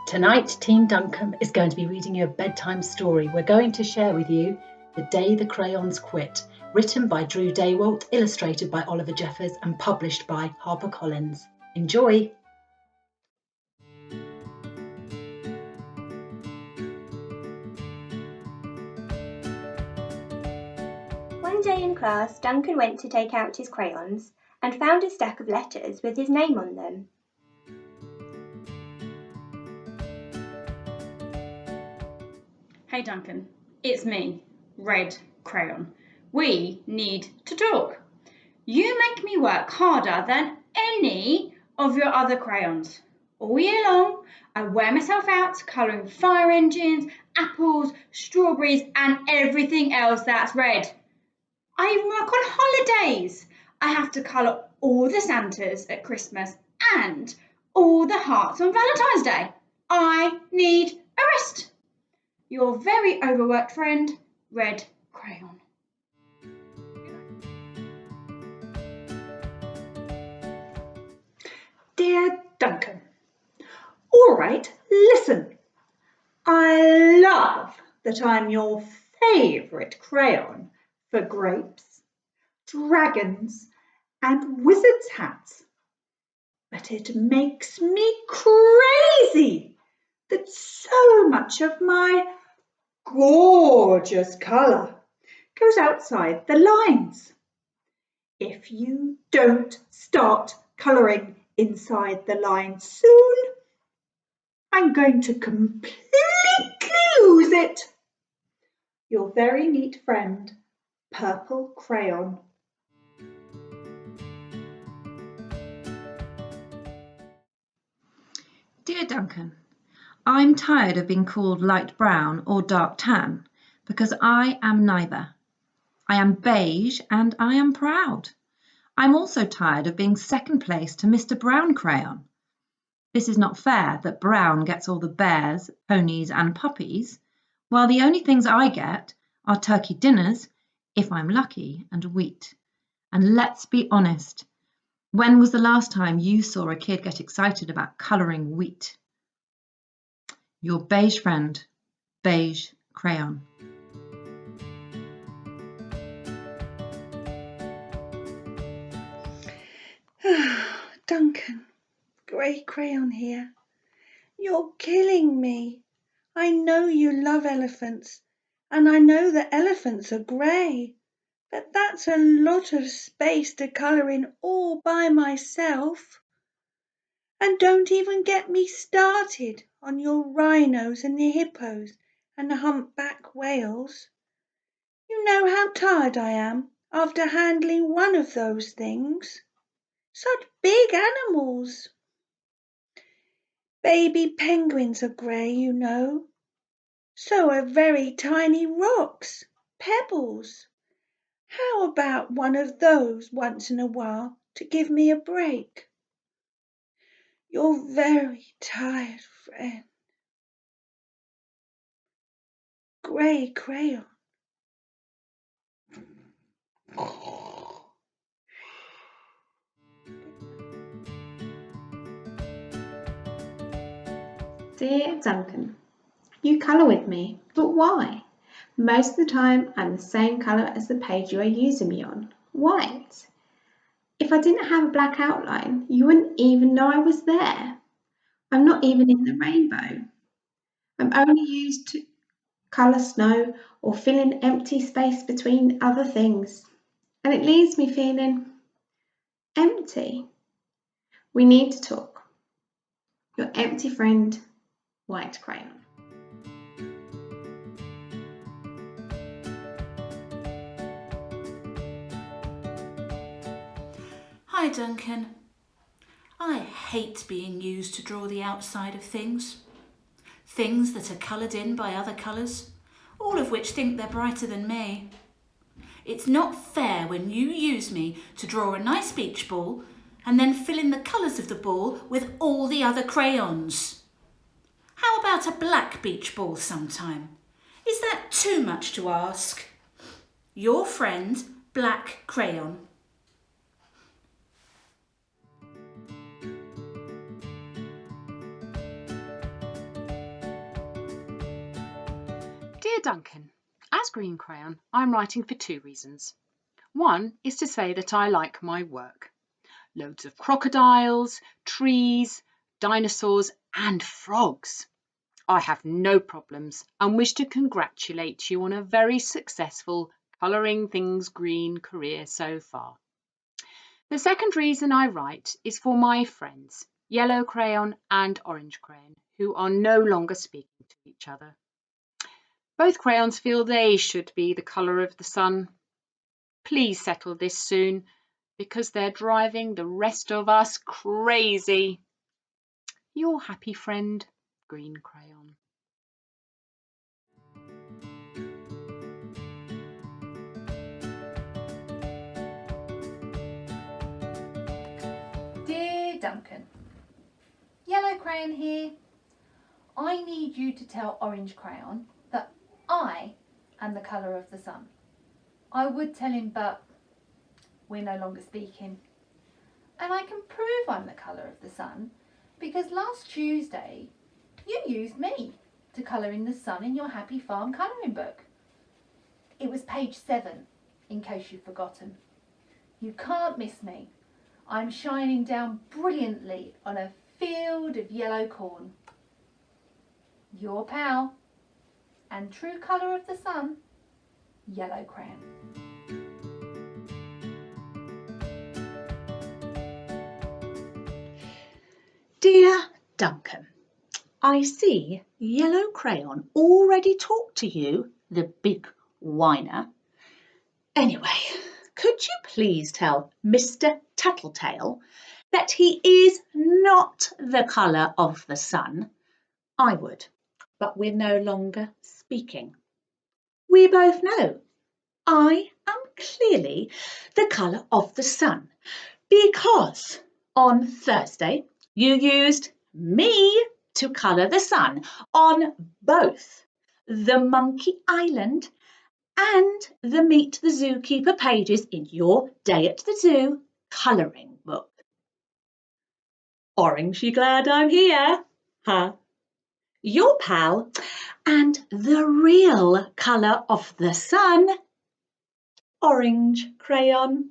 Tonight, Team Duncombe is going to be reading you a bedtime story. We're going to share with you The Day the Crayons Quit, written by Drew Daywalt, illustrated by Oliver Jeffers and published by HarperCollins. Enjoy! One day in class, Duncan went to take out his crayons and found a stack of letters with his name on them. Hey Duncan, it's me, Red Crayon. We need to talk. You make me work harder than any of your other crayons. All year long, I wear myself out colouring fire engines, apples, strawberries and everything else that's red. I even work on holidays. I have to colour all the Santas at Christmas and all the hearts on Valentine's Day. I need a rest. Your very overworked friend, Red Crayon. Dear Duncan, all right, listen. I love that I'm your favourite crayon for grapes, dragons and wizards' hats. But it makes me crazy that so much of my gorgeous colour goes outside the lines. If you don't start colouring inside the lines soon, I'm going to completely lose it. Your very neat friend, Purple Crayon. Dear Duncan, I'm tired of being called light brown or dark tan because I am neither. I am beige and I am proud. I'm also tired of being second place to Mr. Brown Crayon. This is not fair that Brown gets all the bears, ponies and puppies, while the only things I get are turkey dinners, if I'm lucky, and wheat. And let's be honest, when was the last time you saw a kid get excited about colouring wheat? Your beige friend, Beige Crayon. Duncan, Grey Crayon here. You're killing me. I know you love elephants, and I know that elephants are grey, but that's a lot of space to colour in all by myself. And don't even get me started on your rhinos and the hippos and the humpback whales. You know how tired I am after handling one of those things. Such big animals. Baby penguins are grey, you know. So are very tiny rocks, pebbles. How about one of those once in a while to give me a break? Your very tired friend, Grey Crayon. Dear Duncan, you colour with me, but why? Most of the time I'm the same colour as the page you are using me on, white. If I didn't have a black outline, you wouldn't even know I was there. I'm not even in the rainbow. I'm only used to colour snow or fill in empty space between other things. And it leaves me feeling empty. We need to talk. Your empty friend, White Crayon. Hi Duncan. I hate being used to draw the outside of things. Things that are coloured in by other colours, all of which think they're brighter than me. It's not fair when you use me to draw a nice beach ball and then fill in the colours of the ball with all the other crayons. How about a black beach ball sometime? Is that too much to ask? Your friend, Black Crayon. Dear Duncan, as Green Crayon, I'm writing for 2 reasons. One is to say that I like my work. Loads of crocodiles, trees, dinosaurs and frogs. I have no problems and wish to congratulate you on a very successful colouring things green career so far. The second reason I write is for my friends, Yellow Crayon and Orange Crayon, who are no longer speaking to each other. Both crayons feel they should be the colour of the sun. Please settle this soon, because they're driving the rest of us crazy. Your happy friend, Green Crayon. Dear Duncan, Yellow Crayon here. I need you to tell Orange Crayon that I am the colour of the sun. I would tell him, but we're no longer speaking. And I can prove I'm the colour of the sun because last Tuesday you used me to colour in the sun in your Happy Farm colouring book. It was page 7, in case you've forgotten. You can't miss me. I'm shining down brilliantly on a field of yellow corn. Your pal and true colour of the sun, Yellow Crayon. Dear Duncan, I see Yellow Crayon already talked to you, the big whiner. Anyway, could you please tell Mr. Tattletale that he is not the colour of the sun? I would, but we're no longer speaking. We both know I am clearly the colour of the sun because on Thursday you used me to colour the sun on both the Monkey Island and the Meet the Zookeeper pages in your Day at the Zoo colouring book. Orange, you glad I'm here? Huh? Your pal and the real colour of the sun, Orange Crayon.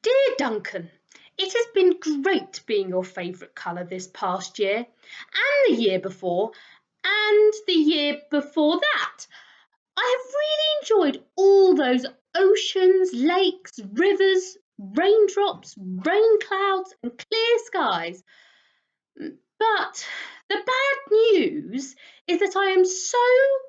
Dear Duncan, it has been great being your favourite colour this past year, and the year before, and the year before that. I have really enjoyed all those oceans, lakes, rivers, raindrops, rain clouds and clear skies. But the bad news is that I am so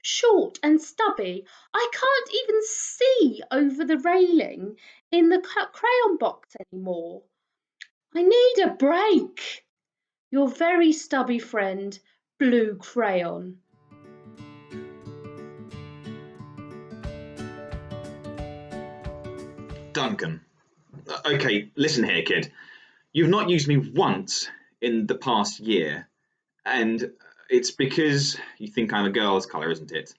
short and stubby, I can't even see over the railing in the crayon box anymore. I need a break. Your very stubby friend, Blue Crayon. Duncan. Okay, listen here, kid. You've not used me once in the past year, and it's because you think I'm a girl's colour, isn't it?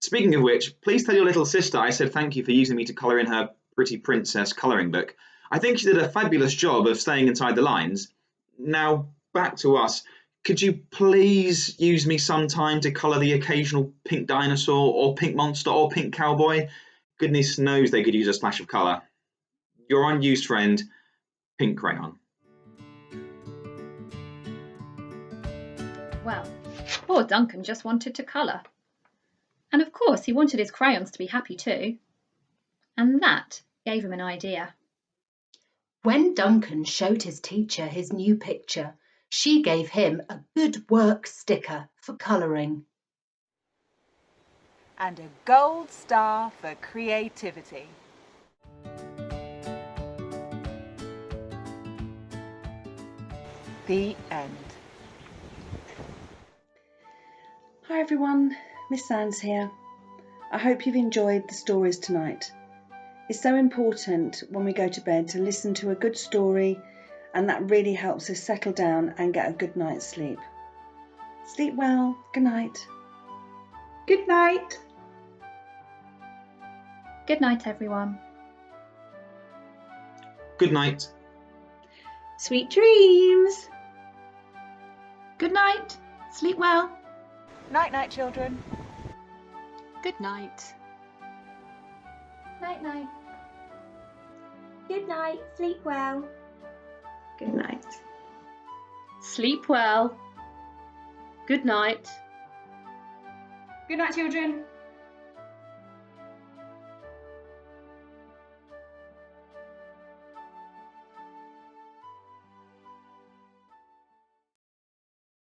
Speaking of which, please tell your little sister I said thank you for using me to colour in her Pretty Princess colouring book. I think she did a fabulous job of staying inside the lines. Now, back to us. Could you please use me sometime to colour the occasional pink dinosaur or pink monster or pink cowboy? Goodness knows they could use a splash of colour. Your unused friend, Pink Crayon. Well, poor Duncan just wanted to colour. And of course he wanted his crayons to be happy too. And that gave him an idea. When Duncan showed his teacher his new picture, she gave him a good work sticker for colouring. And a gold star for creativity. The end. Hi everyone, Miss Sands here. I hope you've enjoyed the stories tonight. It's so important when we go to bed to listen to a good story, and that really helps us settle down and get a good night's sleep. Sleep well. Good night. Good night. Good night, everyone. Good night. Sweet dreams. Good night. Sleep well. Night, night, children. Good night. Night night. Good night, sleep well. Good night. Sleep well. Good night. Good night, children.